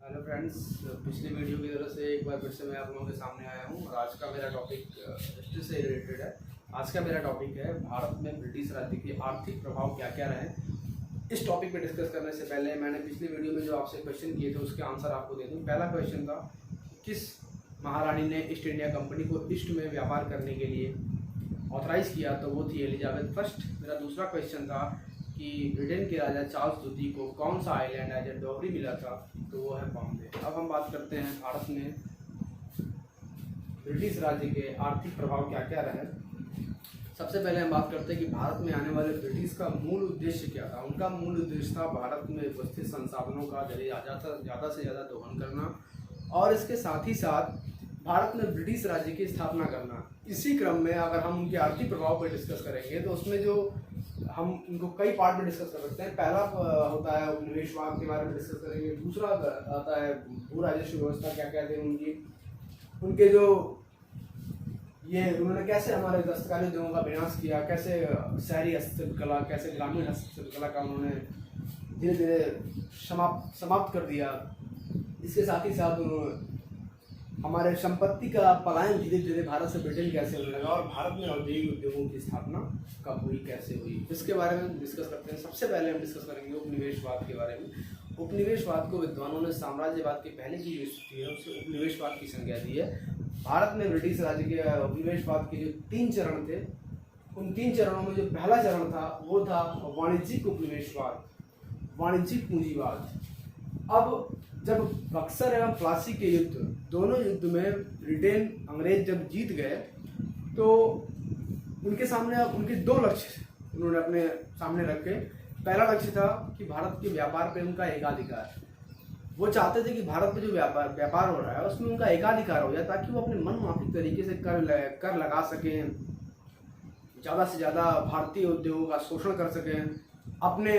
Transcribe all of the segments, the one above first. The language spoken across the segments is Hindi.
हेलो फ्रेंड्स, पिछली वीडियो की तरह से एक बार फिर से मैं आप लोगों के सामने आया हूँ और आज का मेरा टॉपिक हिस्ट्री से रिलेटेड है। आज का मेरा टॉपिक है भारत में ब्रिटिश राज्य के आर्थिक प्रभाव क्या क्या रहे। इस टॉपिक पे डिस्कस करने से पहले मैंने पिछली वीडियो में जो आपसे क्वेश्चन किए थे उसके आंसर आपको दे दूँ। पहला क्वेश्चन था, किस महारानी ने ईस्ट इंडिया कंपनी को ईस्ट में व्यापार करने के लिए ऑथराइज किया, तो वो थी एलिजाबेथ फर्स्ट। मेरा दूसरा क्वेश्चन था कि ब्रिटेन के राजा चार्ल्स द्वितीय को कौन सा आइलैंड एज ए डॉवरी मिला था, तो वो है बॉम्बे। अब हम बात करते हैं भारत में ब्रिटिश राज्य के आर्थिक प्रभाव क्या क्या रहे। सबसे पहले हम बात करते हैं कि भारत में आने वाले ब्रिटिश का मूल उद्देश्य क्या था। उनका मूल उद्देश्य था भारत में उपस्थित संसाधनों का ज़्यादा से ज़्यादा दोहन करना और इसके साथ ही साथ भारत में ब्रिटिश राज्य की स्थापना करना। इसी क्रम में अगर हम उनके आर्थिक प्रभाव पर डिस्कस करेंगे तो उसमें जो हम इनको कई पार्ट में डिस्कस कर सकते हैं। पहला होता है उपनिवेशवाद के बारे में डिस्कस करेंगे। दूसरा आता है भू राजस्व व्यवस्था क्या कहते हैं उनकी, उनके जो ये उन्होंने कैसे हमारे दस्तकारी उद्योगों का विनाश किया, कैसे शहरी हस्तशिल्पकला, कैसे ग्रामीण हस्तशिल्पकला का उन्होंने धीरे धीरे समाप्त कर दिया। इसके साथ ही साथ उन्होंने हमारे संपत्ति का पलायन धीरे धीरे भारत से ब्रिटेन कैसे होने लगा और भारत में औद्योगिक उद्योगों की स्थापना कब हुई, कैसे हुई, इसके बारे में डिस्कस करते हैं। सबसे पहले हम डिस्कस करेंगे उपनिवेशवाद के बारे में। उपनिवेशवाद को विद्वानों ने साम्राज्यवाद के पहले की जो स्थिति है उसे उपनिवेशवाद की संज्ञा दी है। भारत में ब्रिटिश राज्य के उपनिवेशवाद के जो 3 चरण थे, उन 3 चरणों में जो पहला चरण था वो था वाणिज्यिक उपनिवेशवाद, वाणिज्यिक पूंजीवाद। अब जब बक्सर एवं प्लासी के युद्ध, दोनों युद्ध में ब्रिटेन अंग्रेज जब जीत गए तो उनके सामने उनके 2 लक्ष्य उन्होंने अपने सामने रखे। पहला लक्ष्य था कि भारत के व्यापार पे उनका एकाधिकार। वो चाहते थे कि भारत में जो व्यापार हो रहा है उसमें उनका एकाधिकार हो जाए ताकि वो अपने मनमाफिक तरीके से कर लगा सकें, ज़्यादा से ज़्यादा भारतीय उद्योगों का शोषण कर सकें, अपने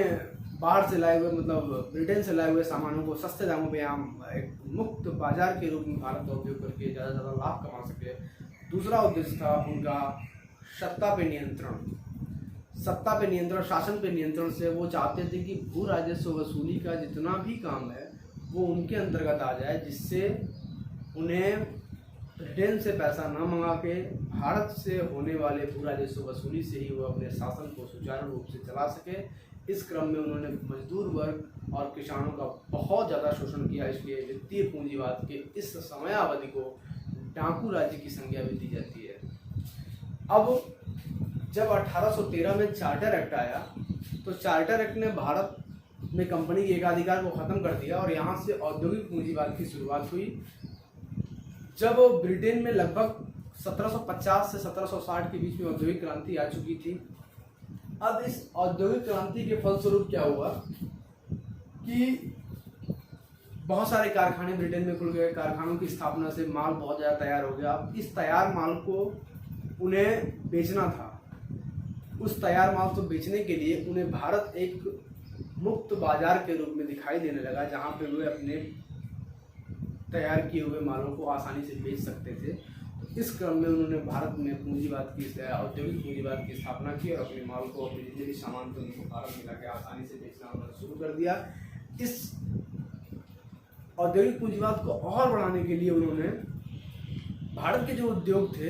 बाहर से लाए हुए मतलब ब्रिटेन से लाए हुए सामानों को सस्ते दामों पे हम एक मुक्त बाजार के रूप में भारत का उपयोग करके ज़्यादा से ज़्यादा लाभ कमा सके। दूसरा उद्देश्य था उनका सत्ता पे नियंत्रण, शासन पे नियंत्रण से वो चाहते थे कि भू राजस्व वसूली का जितना भी काम है वो उनके अंतर्गत आ जाए, जिससे उन्हें ब्रिटेन से पैसा न मंगा के भारत से होने वाले भू राजस्व वसूली से ही वो अपने शासन को सुचारू रूप से चला सके। इस क्रम में उन्होंने मजदूर वर्ग और किसानों का बहुत ज़्यादा शोषण किया, इसलिए वित्तीय पूंजीवाद के इस समयावधि को डाकू राज्य की संज्ञा भी दी जाती है। अब जब 1813 में चार्टर एक्ट आया तो चार्टर एक्ट ने भारत में कंपनी के एकाधिकार को ख़त्म कर दिया और यहाँ से औद्योगिक पूंजीवाद की शुरुआत हुई। जब ब्रिटेन में लगभग 1750 से 1760 के बीच में औद्योगिक क्रांति आ चुकी थी। अब इस औद्योगिक क्रांति के फलस्वरूप क्या हुआ कि बहुत सारे कारखाने ब्रिटेन में खुल गए। कारखानों की स्थापना से माल बहुत ज़्यादा तैयार हो गया। अब इस तैयार माल को उन्हें बेचना था। उस तैयार माल को बेचने के लिए उन्हें भारत एक मुक्त बाजार के रूप में दिखाई देने लगा, जहाँ पे वे अपने तैयार किए हुए मालों को आसानी से बेच सकते थे। इस क्रम में उन्होंने भारत में पूंजीवाद की औद्योगिक पूंजीवाद की स्थापना की और अपने माल को, अपने जितने भी सामान थे उनको भारत में लाके आसानी से बेचना उन्होंने शुरू कर दिया। इस औद्योगिक पूंजीवाद को और बढ़ाने के लिए उन्होंने भारत के जो उद्योग थे,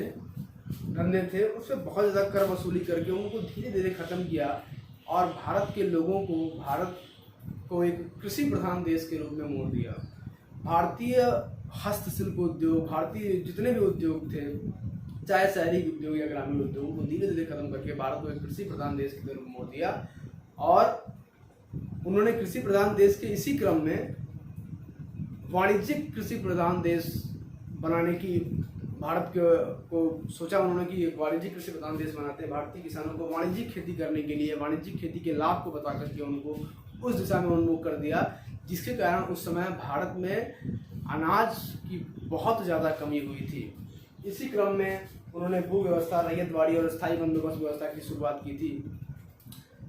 धंधे थे, उससे बहुत ज़्यादा कर वसूली करके उनको धीरे धीरे ख़त्म किया और भारत के लोगों को, भारत को एक कृषि प्रधान देश के रूप में मोड़ दिया। भारतीय हस्तशिल्प उद्योग, भारतीय जितने भी उद्योग थे, चाहे शहरी उद्योग या ग्रामीण उद्योग, को धीरे धीरे खत्म करके भारत को एक कृषि प्रधान देश के रूप में मोड़ दिया। और उन्होंने कृषि प्रधान देश के इसी क्रम में वाणिज्यिक कृषि प्रधान देश बनाने की भारत को सोचा उन्होंने कि वाणिज्यिक कृषि प्रधान देश बनाते हैं। भारतीय किसानों को वाणिज्यिक खेती करने के लिए वाणिज्यिक खेती के लाभ को बता करके उनको उस दिशा में उन्मुख कर दिया, जिसके कारण उस समय भारत में अनाज की बहुत ज़्यादा कमी हुई थी। इसी क्रम में उन्होंने भू व्यवस्था, रैयतवाड़ी और स्थायी बंदोबस्त व्यवस्था की शुरुआत की थी,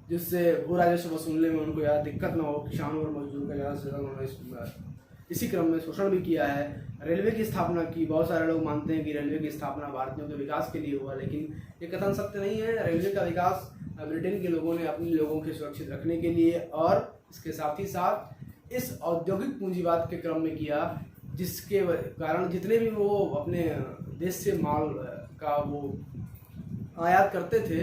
जिससे भू राजस्व वसूलने में उनको ज़्यादा दिक्कत न हो, किसानों और मजदूरों का ज़्यादा से ज़्यादा उन्होंने इसी क्रम में शोषण भी किया है। रेलवे की स्थापना की। बहुत सारे लोग मानते हैं कि रेलवे की स्थापना भारतीयों के विकास के लिए हुआ, लेकिन ये कथन सत्य नहीं है। रेलवे का विकास ब्रिटेन के लोगों ने अपने लोगों के सुरक्षित रखने के लिए और इसके साथ ही साथ इस औद्योगिक पूंजीवाद के क्रम में किया, जिसके कारण जितने भी वो अपने देश से माल का वो आयात करते थे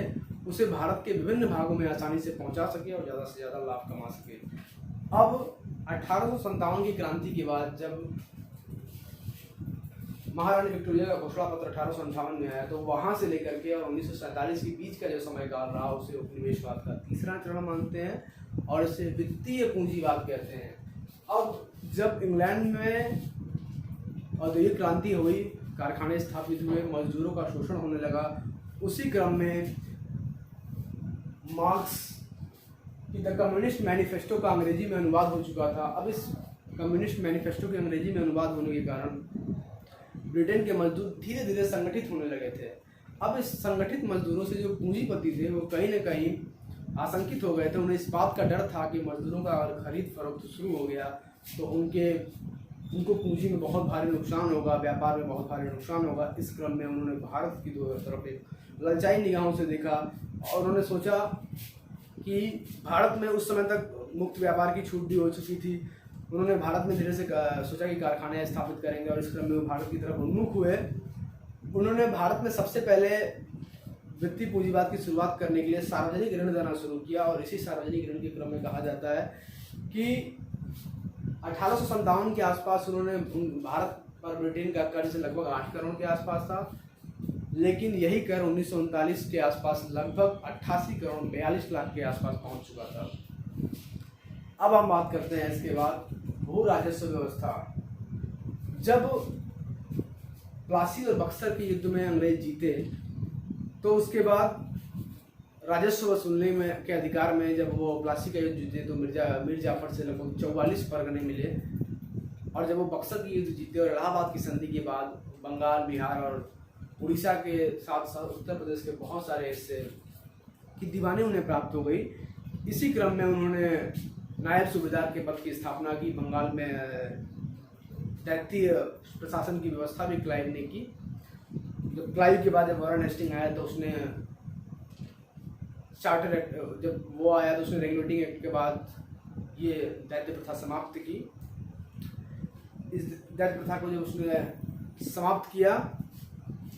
उसे भारत के विभिन्न भागों में आसानी से पहुंचा सके और ज़्यादा से ज़्यादा लाभ कमा सके। अब 1857 की क्रांति के बाद जब महारानी विक्टोरिया का घोषणा पत्र 1858 में आया, तो वहां से लेकर के और 1947 के बीच का जो समयकाल रहा उसे उपनिवेशवाद का तीसरा चरण मानते हैं और इसे वित्तीय पूंजीवाद कहते हैं। अब जब इंग्लैंड में औद्योगिक क्रांति हुई, कारखाने स्थापित हुए, मजदूरों का शोषण होने लगा, उसी क्रम में मार्क्स की द कम्युनिस्ट मैनिफेस्टो का अंग्रेजी में अनुवाद हो चुका था। अब इस कम्युनिस्ट मैनिफेस्टो के अंग्रेजी में अनुवाद होने के कारण ब्रिटेन के मजदूर धीरे धीरे संगठित होने लगे थे। अब इस संगठित मजदूरों से जो पूंजीपति थे वो कहीं न कहीं आशंकित हो गए थे। उन्हें इस बात का डर था कि मजदूरों का अगर खरीद फरोख्त शुरू हो गया तो उनको पूंजी में बहुत भारी नुकसान होगा, व्यापार में बहुत भारी नुकसान होगा। इस क्रम में उन्होंने भारत की तरफ एक ललचाई निगाहों से देखा और उन्होंने सोचा कि भारत में उस समय तक मुक्त व्यापार की छूट भी हो चुकी थी। उन्होंने भारत में धीरे से सोचा कि कारखाने स्थापित करेंगे और इस क्रम में वो भारत की तरफ उन्मुख हुए। उन्होंने भारत में सबसे पहले वित्तीय पूंजीवाद की शुरुआत करने के लिए सार्वजनिक ऋण देना शुरू किया और इसी सार्वजनिक ऋण के क्रम में कहा जाता है कि 1857 के आसपास उन्होंने भारत पर ब्रिटेन का कर्ज लगभग 8 करोड़ के आसपास था, लेकिन यही कर 1939 के आसपास लगभग 88 करोड़ 42 लाख के आसपास पहुंच चुका था। अब हम बात करते हैं इसके बाद भू राजस्व व्यवस्था। जब प्लासी और बक्सर के युद्ध में अंग्रेज जीते तो उसके बाद राजस्व वसूलने में के अधिकार में जब वो प्लासी का युद्ध जीते तो मीर जाफर से लगभग 44 परगने मिले और जब वो बक्सर की युद्ध जीते और इलाहाबाद की संधि के बाद बंगाल, बिहार और उड़ीसा के साथ साथ उत्तर प्रदेश के बहुत सारे हिस्से की दीवानी उन्हें प्राप्त हो गई। इसी क्रम में उन्होंने नायब सूबेदार के पद की स्थापना की। बंगाल में दैत्य प्रशासन की व्यवस्था भी क्लाइव ने की। जब क्लाइव के बाद जब वारन हेस्टिंग आया तो उसने चार्टर एक्ट, जब वो आया तो उसने रेगुलेटिंग एक्ट के बाद ये दैत्य प्रथा समाप्त की। इस दैत्य प्रथा को जब उसने समाप्त किया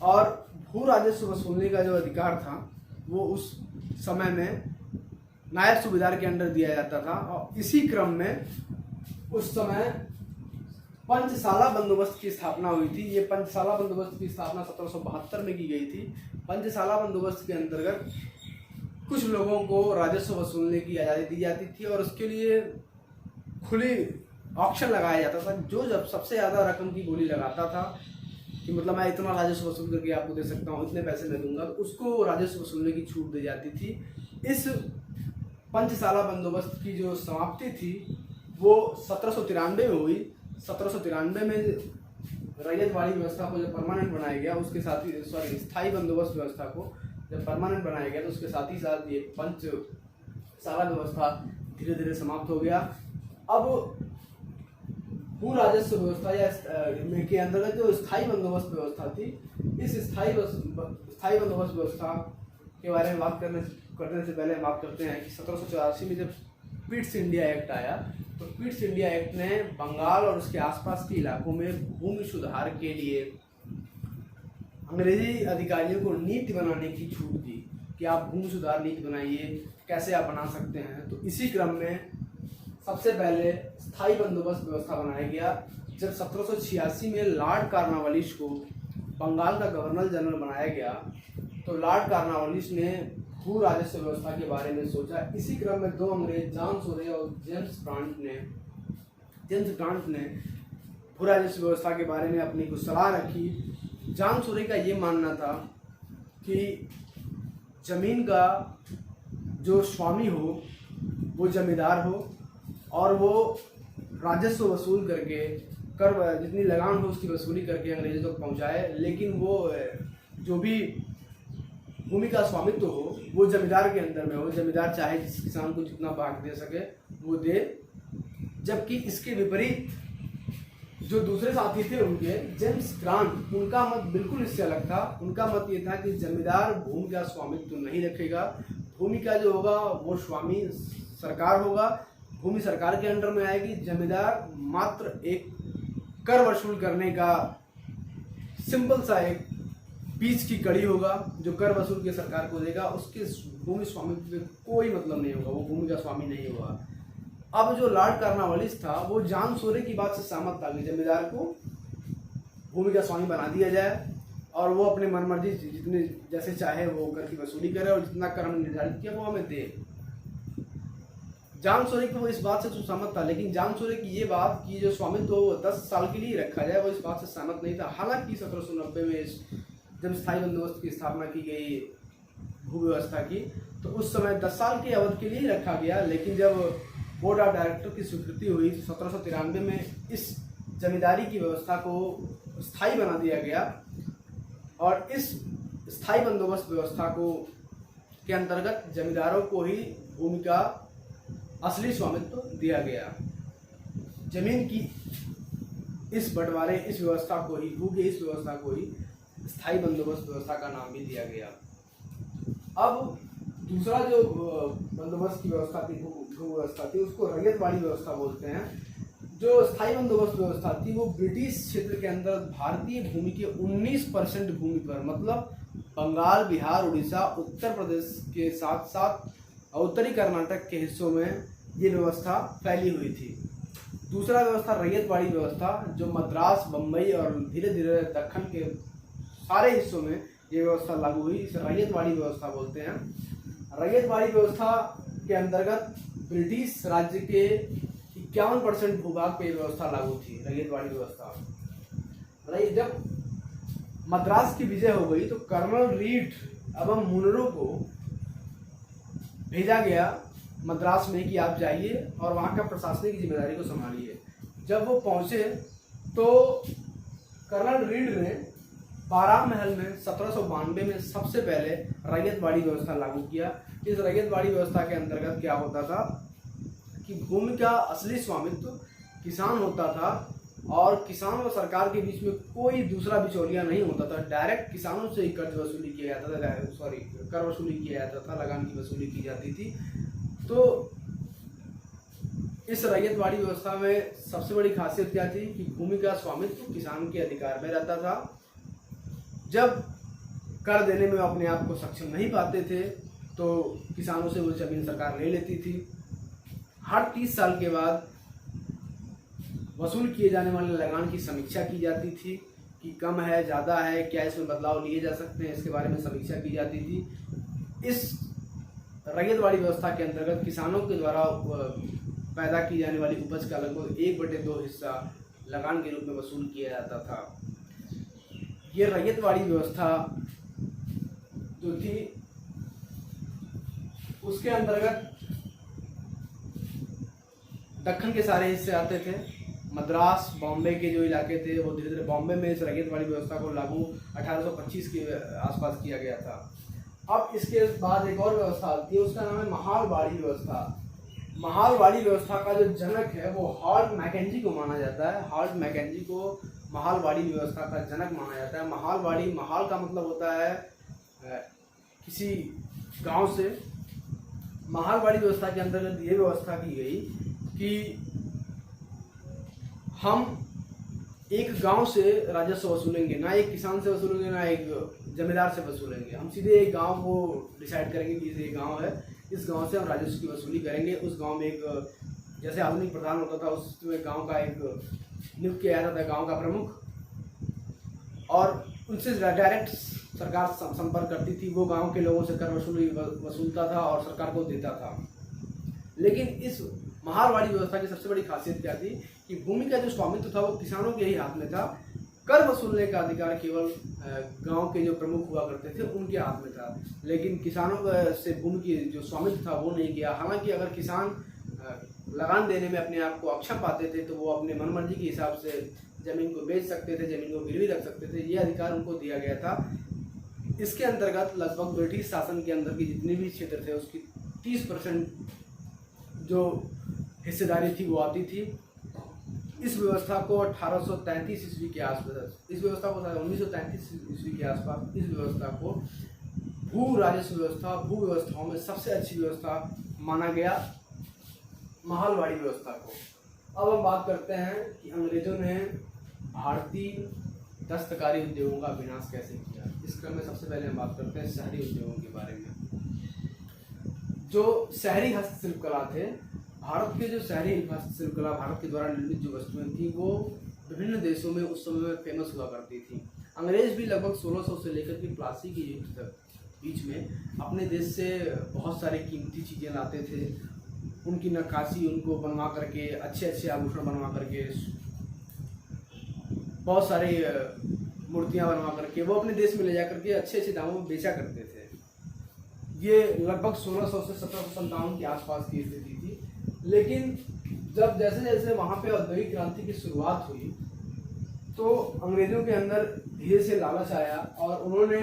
और भू राजस्व वसूलने का जो अधिकार था वो उस समय में नायब सूबेदार के अंडर दिया जाता था और इसी क्रम में उस समय पंचशाला बंदोबस्त की स्थापना हुई थी। ये पंचशाला बंदोबस्त की स्थापना 1772 में की गई थी। पंचशाला बंदोबस्त के अंतर्गत कुछ लोगों को राजस्व वसूलने की आज़ादी दी जाती थी और उसके लिए खुली ऑक्शन लगाया जाता था। जो जब सबसे ज़्यादा रकम की बोली लगाता था कि मतलब मैं इतना राजस्व वसूल करके आपको दे सकता हूँ, इतने पैसे मैं दूंगा, तो उसको राजस्व वसूलने की छूट दी जाती थी। इस पंचशाला बंदोबस्त की जो समाप्ति थी वो 1793 में हुई। 1793 में रैयतवाड़ी व्यवस्था को जब परमानेंट बनाया गया, उसके साथ ही स्थायी बंदोबस्त व्यवस्था को जब परमानेंट बनाया गया तो उसके साथ ही साथ ये पंचशाला व्यवस्था धीरे धीरे समाप्त हो गया। अब भू राजस्व व्यवस्था या के अंतर्गत जो स्थायी बंदोबस्त व्यवस्था थी, इस स्थायी बंदोबस्त व्यवस्था के बारे में बात करने से पहले हम बात करते हैं कि 1784 में जब पिट्स इंडिया एक्ट आया तो पिट्स इंडिया एक्ट ने बंगाल और उसके आसपास के इलाकों में भूमि सुधार के लिए अंग्रेजी अधिकारियों को नीति बनाने की छूट दी कि आप भूमि सुधार नीति बनाइए, कैसे आप बना सकते हैं। तो इसी क्रम में सबसे पहले स्थायी बंदोबस्त व्यवस्था बनाया गया। जब 1786 में लॉर्ड कॉर्नवालिस को बंगाल का गवर्नर जनरल बनाया गया तो लॉर्ड कॉर्नवालिस ने भू राजस्व व्यवस्था के बारे में सोचा। इसी क्रम में दो अंग्रेज जॉन सूरे और जेम्स ग्रांट ने भू राजस्व व्यवस्था के बारे में अपनी कुछ सलाह रखी। जॉन सूरे का ये मानना था कि जमीन का जो स्वामी हो वो जमींदार हो और वो राजस्व वसूल करके कर जितनी लगान हो उसकी वसूली करके अंग्रेजों तक पहुंचाए, लेकिन वो जो भी भूमि का स्वामित्व हो वो जमींदार के अंदर में हो। जमींदार चाहे जिस किसान को जितना भाग दे सके वो दे। जबकि इसके विपरीत जो दूसरे साथी थे उनके, जेम्स ग्रांट, उनका मत बिल्कुल इससे अलग था। उनका मत ये था कि जमींदार भूमि का स्वामित्व नहीं रखेगा, भूमि का जो होगा वो स्वामी सरकार होगा। भूमि सरकार के अंडर में आएगी। जमींदार मात्र एक कर वसूल करने का सिंपल सा एक बीच की कड़ी होगा जो कर वसूल के सरकार को देगा। उसके भूमि स्वामित्व में कोई मतलब नहीं होगा, वो भूमि का स्वामी नहीं होगा। अब जो लॉर्ड कॉर्नवालिस था वो जॉन सोरे की बात से सहमत था कि जमींदार को भूमि का स्वामी बना दिया जाए और वो अपने मनमर्जी जितने जैसे चाहे वो कर की वसूली करे और जितना कर हमने निर्धारित किया वो हमें दे। जॉन सोरे को इस बात से तो सहमत था, लेकिन जॉन सोरे की ये बात कि जो स्वामित्व वो 10 साल के लिए रखा जाए वो इस बात से सहमत नहीं था। हालांकि 1790 में जब स्थायी बंदोबस्त की स्थापना की गई भू व्यवस्था की तो उस समय 10 साल की अवधि के लिए रखा गया, लेकिन जब बोर्ड ऑफ डायरेक्टर की स्वीकृति हुई तो 1793 में इस जमींदारी की व्यवस्था को स्थायी बना दिया गया और इस स्थायी बंदोबस्त व्यवस्था को के अंतर्गत जमींदारों को ही भूमि का असली स्वामित्व दिया गया। जमीन की इस बंटवारे इस व्यवस्था को ही भू की इस व्यवस्था को ही स्थायी बंदोबस्त व्यवस्था का नाम भी दिया गया। अब दूसरा जो बंदोबस्त की व्यवस्था थी भू व्यवस्था थी उसको रैयतवाड़ी व्यवस्था बोलते हैं। जो स्थायी बंदोबस्त व्यवस्था थी वो ब्रिटिश क्षेत्र के अंदर भारतीय भूमि के 19% भूमि पर, मतलब बंगाल, बिहार, उड़ीसा, उत्तर प्रदेश के साथ साथ उत्तरी कर्नाटक के हिस्सों में ये व्यवस्था फैली हुई थी। दूसरा व्यवस्था रैयतवाड़ी व्यवस्था जो मद्रास, बम्बई और धीरे धीरे दक्कन के सारे हिस्सों में ये व्यवस्था लागू हुई, इसे रैयतवाड़ी व्यवस्था बोलते हैं। रैयतवाड़ी व्यवस्था के अंतर्गत ब्रिटिश राज्य के 51% भूभाग पे व्यवस्था लागू थी। रैयतवाड़ी व्यवस्था जब मद्रास की विजय हो गई तो कर्नल रीड एवं मुनरो को भेजा गया मद्रास में कि आप जाइए और वहाँ का प्रशासनिक जिम्मेदारी को संभालिए। जब वो पहुँचे तो कर्नल रीड ने बाराम महल में 1792 में सबसे पहले रैयतवाड़ी व्यवस्था लागू किया। इस रैयतवाड़ी व्यवस्था के अंतर्गत क्या होता था कि भूमि का असली स्वामित्व किसान होता था और किसान और सरकार के बीच में कोई दूसरा बिचौलिया नहीं होता था। डायरेक्ट किसानों से ही कर्ज वसूली किया जाता था, कर वसूली किया जाता था, लगान की वसूली की जाती थी। तो इस रैयतवाड़ी व्यवस्था में सबसे बड़ी खासियत क्या थी कि भूमि का स्वामित्व किसान के अधिकार में रहता था। जब कर देने में अपने आप को सक्षम नहीं पाते थे तो किसानों से वो जमीन सरकार ले लेती थी। हर 30 साल के बाद वसूल किए जाने वाले लगान की समीक्षा की जाती थी कि कम है, ज़्यादा है, क्या इसमें बदलाव लिए जा सकते हैं, इसके बारे में समीक्षा की जाती थी। इस रैयतवाड़ी व्यवस्था के अंतर्गत किसानों के द्वारा पैदा की जाने वाली उपज का लगभग 1/2 हिस्सा लगान के रूप में वसूल किया जाता था। ये रैयतवाड़ी व्यवस्था जो थी उसके अंतर्गत दक्कन के सारे हिस्से आते थे। मद्रास, बॉम्बे के जो इलाके थे वो धीरे धीरे बॉम्बे में इस रैयतवाड़ी व्यवस्था को लागू 1825 के आसपास किया गया था। अब इसके बाद एक और व्यवस्था आती है, उसका नाम है महालवाड़ी व्यवस्था। महालवाड़ी व्यवस्था का जो जनक है वो हॉल्ट मैकेंजी को माना जाता है। हॉल्ट मैकेंजी को महालवाड़ी व्यवस्था का जनक माना जाता है। महालवाड़ी, महाल का मतलब होता है किसी गांव से। महालवाड़ी व्यवस्था के अंतर्गत ये व्यवस्था की गई कि हम एक गांव से राजस्व वसूलेंगे, ना एक किसान से वसूलेंगे ना एक जमींदार से वसूलेंगे। हम सीधे एक गांव को डिसाइड करेंगे कि ये गांव है, इस गांव से हम राजस्व की वसूली करेंगे। उस गांव में एक जैसे आधुनिक प्रधान होता था उसमें गांव का एक नियुक्त किया जाता था गांव का प्रमुख, और उनसे डायरेक्ट सरकार संपर्क करती थी। वो गांव के लोगों से कर वसूलता था और सरकार को देता था। लेकिन इस महालवाड़ी व्यवस्था की सबसे बड़ी खासियत क्या थी कि भूमि का जो स्वामित्व था वो किसानों के ही हाथ में था। कर वसूलने का अधिकार केवल गांव के जो प्रमुख हुआ करते थे उनके हाथ में था, लेकिन किसानों से भूमि की जो स्वामित्व था वो नहीं किया। हालांकि अगर किसान लगान देने में अपने आप को अक्षम पाते थे तो वो अपने मनमर्जी के हिसाब से जमीन को बेच सकते थे, जमीन को गिरवी रख सकते थे। ये अधिकार उनको दिया गया था। इसके अंतर्गत लगभग ब्रिटिश शासन के अंदर की जितने भी क्षेत्र थे उसकी 30% जो हिस्सेदारी थी वो आती थी। इस व्यवस्था को 1833 ईस्वी के आसपास, इस व्यवस्था को 1933 ईस्वी के आसपास इस व्यवस्था को भू राजस्व व्यवस्था, भू व्यवस्थाओं में सबसे अच्छी व्यवस्था माना गया। माहलवाड़ी व्यवस्था को। अब हम बात करते हैं कि अंग्रेजों ने भारतीय दस्तकारी उद्योगों का विनाश कैसे किया। इस क्रम में सबसे पहले हम बात करते हैं शहरी उद्योगों के बारे में। जो शहरी हस्तशिल्प कला थे, भारत के जो शहरी हस्तशिल्प कला, भारत के द्वारा निर्मित जो वस्तुएं थी, वो विभिन्न देशों में उस समय में फेमस हुआ करती थी। अंग्रेज भी लगभग 1600 से लेकर के प्लासी के युग तक बीच में अपने देश से बहुत सारी कीमती चीज़ें लाते थे। उनकी नक्काशी उनको बनवा करके, अच्छे अच्छे आभूषण बनवा करके, बहुत सारी मूर्तियां बनवा करके वो अपने देश में ले जा करके अच्छे अच्छे दामों में बेचा करते थे। ये लगभग 1600 से 1757 के आसपास की स्थिति थी। लेकिन जब जैसे जैसे वहाँ पे औद्योगिक क्रांति की शुरुआत हुई तो अंग्रेजों के अंदर धीरे से लालच आया और उन्होंने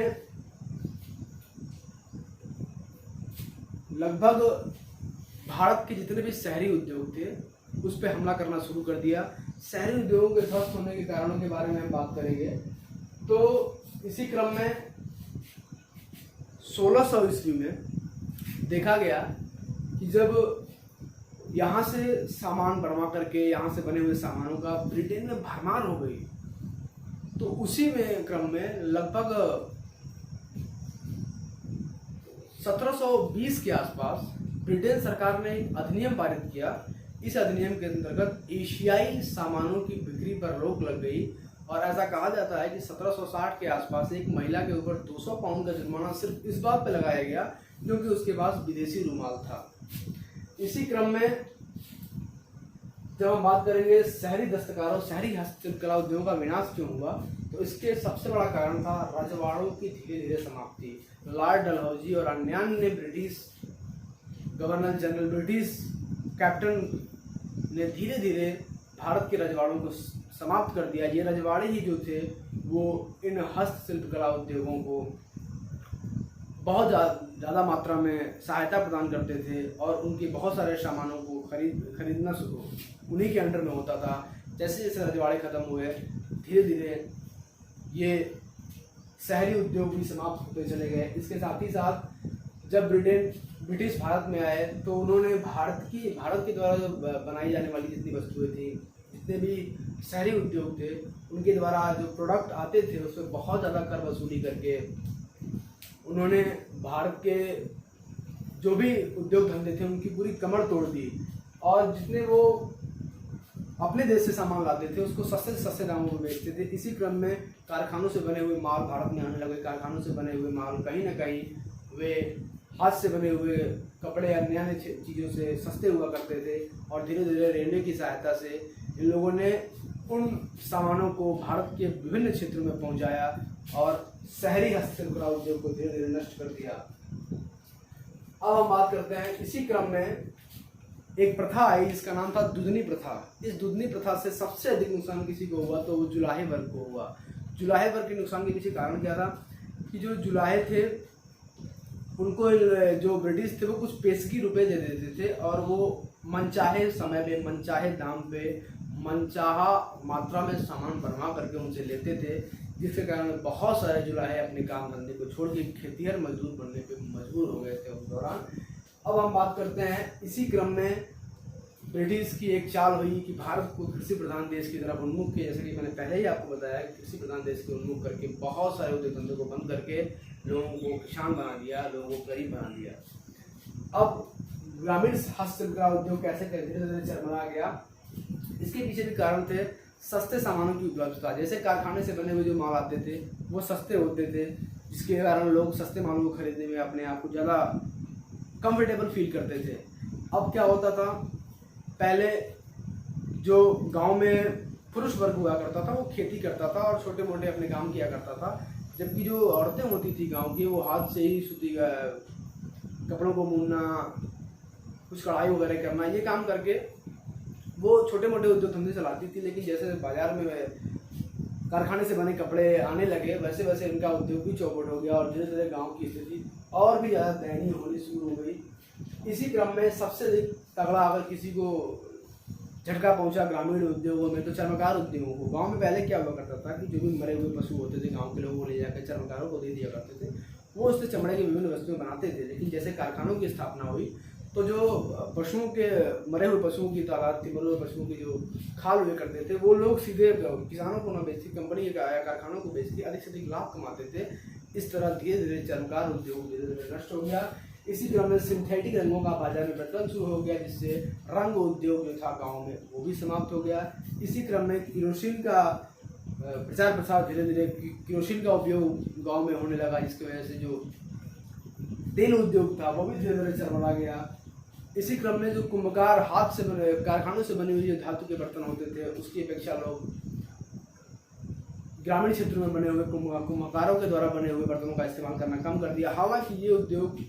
लगभग भारत के जितने भी शहरी उद्योग थे उस पर हमला करना शुरू कर दिया। शहरी उद्योगों के ध्वस्त होने के कारणों के बारे में हम बात करेंगे। तो इसी क्रम में 1600 ईस्वी में देखा गया कि जब यहाँ से सामान बनवा करके, यहाँ से बने हुए सामानों का ब्रिटेन में भरमार हो गई, तो उसी में क्रम में लगभग 1720 के आसपास ब्रिटेन सरकार ने एक अधिनियम पारित किया। इस अधिनियम के अंतर्गत एशियाई सामानों की बिक्री पर रोक लग गई और ऐसा कहा जाता है कि 1760 के आसपास एक महिला के ऊपर 200 पाउंड का जुर्माना सिर्फ इस बात पर लगाया गया क्योंकि उसके पास विदेशी रुमाल था। इसी क्रम में जब हम बात करेंगे शहरी दस्तकारों, शहरी हस्तशिल्प उद्योगों का विनाश क्यों हुआ, तो इसके सबसे बड़ा कारण था रजवाड़ों की धीरे धीरे समाप्ति। लॉर्ड डलहौजी और अन्य British governor general, British captain ने धीरे धीरे भारत के रजवाड़ों को समाप्त कर दिया। ये रजवाड़े ही जो थे वो इन हस्तशिल्प कला उद्योगों को बहुत ज़्यादा मात्रा में सहायता प्रदान करते थे और उनके बहुत सारे सामानों को खरीदना उन्हीं के अंडर में होता था। जैसे जैसे रजवाड़े ख़त्म हुए धीरे धीरे ये शहरी उद्योग भी समाप्त होते चले गए। इसके साथ ही साथ जब ब्रिटिश भारत में आए तो उन्होंने भारत के द्वारा जो बनाई जाने वाली जितनी वस्तुएं थी, जितने भी शहरी उद्योग थे, उनके द्वारा जो प्रोडक्ट आते थे उस पर बहुत ज़्यादा कर वसूली करके उन्होंने भारत के जो भी उद्योग धंधे थे उनकी पूरी कमर तोड़ दी और जितने वो अपने देश से सामान लाते थे उसको सस्ते से सस्ते दामों में बेचते थे। इसी क्रम में कारखानों से बने हुए माल भारत में आने लगे। कारखानों से बने हुए माल कहीं ना कहीं वे हाथ से बने हुए कपड़े या अन्य चीज़ों से सस्ते हुआ करते थे और धीरे धीरे रेलवे की सहायता से इन लोगों ने उन सामानों को भारत के विभिन्न क्षेत्रों में पहुंचाया और शहरी हस्तशिल्प उद्योग को धीरे धीरे नष्ट कर दिया। अब हम बात करते हैं, इसी क्रम में एक प्रथा आई, इसका नाम था दुधनी प्रथा। इस दुधनी प्रथा से सबसे अधिक नुकसान किसी को हुआ तो वो जुलाहे वर्ग को हुआ। जुलाहे वर्ग के नुकसान के पीछे कारण क्या था कि जो जुलाहे थे उनको जो ब्रिटिश थे वो कुछ पेशगी रुपए दे देते थे और वो मनचाहे समय पे, मनचाहे दाम पे, मनचाहा मात्रा में सामान बनवा करके उनसे लेते थे, जिसके कारण बहुत सारे जुलाहे अपने काम धंधे को छोड़ के खेतिहर मजदूर बनने पे मजबूर हो गए थे उस दौरान। अब हम बात करते हैं, इसी क्रम में ब्रिटिश की एक चाल हुई कि भारत को कृषि प्रधान देश की तरफ उन्मुख किया। जैसे कि मैंने पहले ही आपको बताया कि कृषि प्रधान देश के उन्मुख करके बहुत सारे उद्योग धंधों को बंद करके लोगों को किसान बना दिया, लोगों को गरीब बना दिया। अब ग्रामीण हस्तशिल्प उद्योग कैसे धीरे धीरे चरमरा गया, इसके पीछे भी कारण थे सस्ते सामानों की उपलब्धता। जैसे कारखाने से बने हुए जो माल आते थे वो सस्ते होते थे, जिसके कारण लोग सस्ते मालों को खरीदने में अपने आप को ज़्यादा कंफर्टेबल फील करते थे। अब क्या होता था, पहले जो गांव में पुरुष वर्ग हुआ करता था वो खेती करता था और छोटे मोटे अपने काम किया करता था, जबकि जो औरतें होती थी गांव की वो हाथ से ही सूती कपड़ों को बुनना, कुछ कढ़ाई वगैरह करना, ये काम करके वो छोटे मोटे उद्योग धंधे चलाती थी। लेकिन जैसे बाजार में कारखाने से बने कपड़े आने लगे वैसे वैसे इनका उद्योग भी चौपट हो गया और धीरे धीरे गाँव की स्थिति और भी ज़्यादा दयनीय होनी शुरू हो गई। इसी क्रम में सबसे अधिक तगड़ा अगर किसी को झटका पहुंचा ग्रामीण उद्योगों में तो चर्मकार उद्योगों को। गांव में पहले क्या हुआ करता था कि जो भी मरे हुए पशु होते थे गांव के लोगों को ले जाकर चर्मकारों को दे दिया करते थे, वो उससे चमड़े की विभिन्न वस्तुएं बनाते थे। लेकिन जैसे कारखानों की स्थापना हुई तो जो पशुओं के मरे हुए पशुओं की तादाद थी, मरे हुए पशुओं की जो खाल हुए करते थे, वो लोग सीधे किसानों को न बेचती, कंपनी या कारखानों को बेचती, अधिक से अधिक लाभ कमाते थे। इस तरह धीरे धीरे चर्मकार उद्योग धीरे धीरे नष्ट हो गया। इसी क्रम में सिंथेटिक रंगों का बाजार में प्रचलन शुरू हो गया, जिससे रंग उद्योग जो था गाँव में वो भी समाप्त हो गया। इसी क्रम में केरोसिन का प्रचार प्रसार धीरे धीरे, केरोसिन का उपयोग गाँव में होने लगा, जिसकी वजह से जो तेल उद्योग था वो भी धीरे धीरे चरमरा गया। इसी क्रम में जो कुम्भकार हाथ से बने कारखानों से बने हुए जो धातु के बर्तन होते थे, उसकी अपेक्षा लोग ग्रामीण क्षेत्रों में बने हुए कुम्भकारों के द्वारा बने हुए बर्तनों का इस्तेमाल करना कम कर दिया। हालांकि ये उद्योग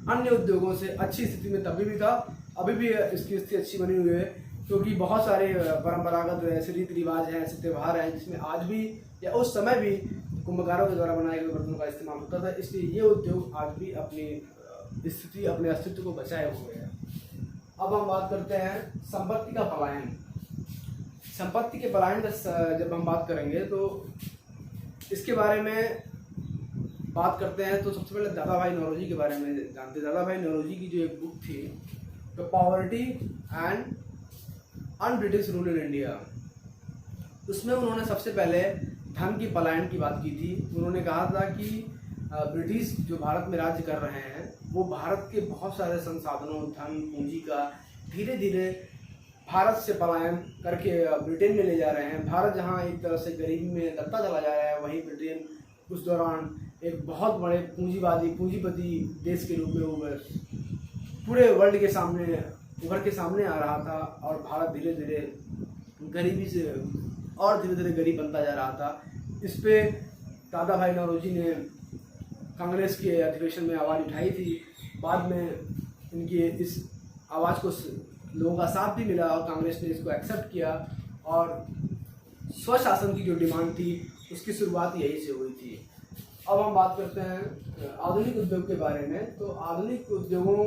अन्य उद्योगों से अच्छी स्थिति में तभी भी था, अभी भी इसकी स्थिति अच्छी बनी हुई है, क्योंकि बहुत सारे परंपरागत ऐसे रीति रिवाज हैं, ऐसे त्यौहार हैं जिसमें आज भी या उस समय भी कुम्भकारों के द्वारा बनाए हुए बर्तनों का इस्तेमाल होता था। इसलिए ये उद्योग आज भी अपनी स्थिति, अपने अस्तित्व को बचाए हुए हैं। अब हम बात करते हैं संपत्ति का पलायन। संपत्ति के पलायन का जब हम बात करेंगे तो इसके बारे में बात करते हैं तो सबसे पहले दादा भाई नौरोजी के बारे में जानते हैं। दादा भाई नौरोजी की जो एक बुक थी, the poverty and un British rule in India, उसमें उन्होंने सबसे पहले धन की पलायन की बात की थी। उन्होंने कहा था कि ब्रिटिश जो भारत में राज्य कर रहे हैं वो भारत के बहुत सारे संसाधनों, धन, पूंजी का धीरे धीरे भारत से पलायन करके ब्रिटेन में ले जा रहे हैं। भारत जहां एक तरह से गरीबी में दबता चला जा रहा है, वहीं ब्रिटेन उस दौरान एक बहुत बड़े पूंजीपति देश के रूप में पूरे वर्ल्ड के सामने उभर के सामने आ रहा था, और भारत धीरे धीरे गरीबी से और धीरे धीरे गरीब बनता जा रहा था। इस पे दादा भाई नौरोजी ने कांग्रेस के अधिवेशन में आवाज़ उठाई थी। बाद में इनकी इस आवाज़ को लोगों का साथ भी मिला और कांग्रेस ने इसको एक्सेप्ट किया, और स्वशासन की जो डिमांड थी उसकी शुरुआत यही से हुई थी। अब हम बात करते हैं आधुनिक उद्योग के बारे में। तो आधुनिक उद्योगों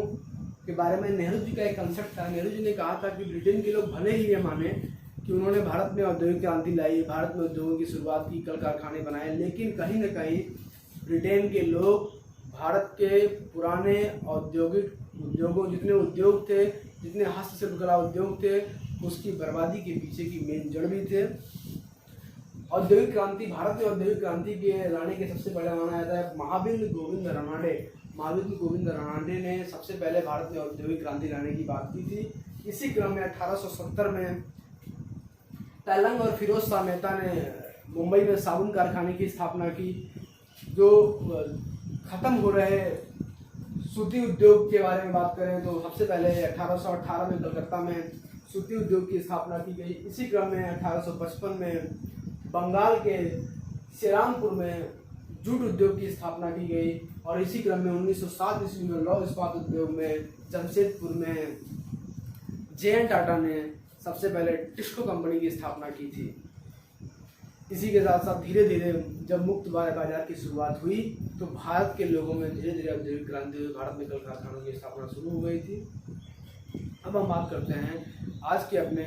के बारे में नेहरू जी का एक कंसेप्ट था। नेहरू जी ने कहा था कि ब्रिटेन के लोग भले ही ये माने कि उन्होंने भारत में औद्योगिक क्रांति लाई, भारत में उद्योगों की शुरुआत की, कल कारखाने बनाए, लेकिन कहीं न कहीं ब्रिटेन के लोग भारत के पुराने उद्योगों जितने उद्योग थे, जितने हस्तशिल्प कला उद्योग थे, उसकी बर्बादी के पीछे की मेन जड़ भी थे। औद्योगिक क्रांति, भारत में औद्योगिक क्रांति के लाने के सबसे पहले माना जाता है महावीर गोविंद रानडे ने सबसे पहले भारत में औद्योगिक क्रांति लाने की बात की थी। इसी क्रम में 1870 में तेलंग और फिरोज शाह मेहता ने मुंबई में साबुन कारखाने की स्थापना की। जो खत्म हो रहे सूती उद्योग के बारे में बात करें तो सबसे पहले 1818 में कलकत्ता में सूती उद्योग की स्थापना की गई। इसी क्रम में 1855 में बंगाल के श्रीरामपुर में जूट उद्योग की स्थापना की गई, और इसी क्रम में 1907 ईस्वी में लौह इस्पात उद्योग में जमशेदपुर में जे.एन. टाटा ने सबसे पहले टिस्को कंपनी की स्थापना की थी। इसी के साथ साथ धीरे धीरे जब मुक्त बाजार की शुरुआत हुई तो भारत के लोगों में धीरे धीरे औद्योगिक क्रांति हुई, भारत में कल कारखानों की स्थापना शुरू हो गई थी। अब हम बात करते हैं आज के अपने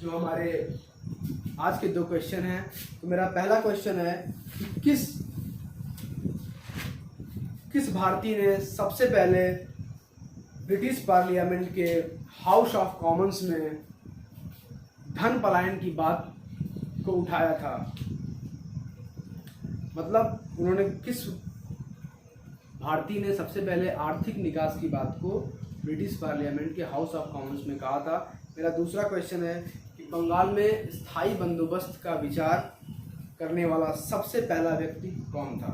जो हमारे आज के दो क्वेश्चन हैं। तो मेरा पहला क्वेश्चन है कि किस भारतीय ने सबसे पहले ब्रिटिश पार्लियामेंट के हाउस ऑफ कॉमन्स में धन पलायन की बात को उठाया था। मतलब उन्होंने किस भारतीय ने सबसे पहले आर्थिक निकास की बात को ब्रिटिश पार्लियामेंट के हाउस ऑफ कॉमन्स में कहा था। मेरा दूसरा क्वेश्चन है कि बंगाल में स्थायी बंदोबस्त का विचार करने वाला सबसे पहला व्यक्ति कौन था।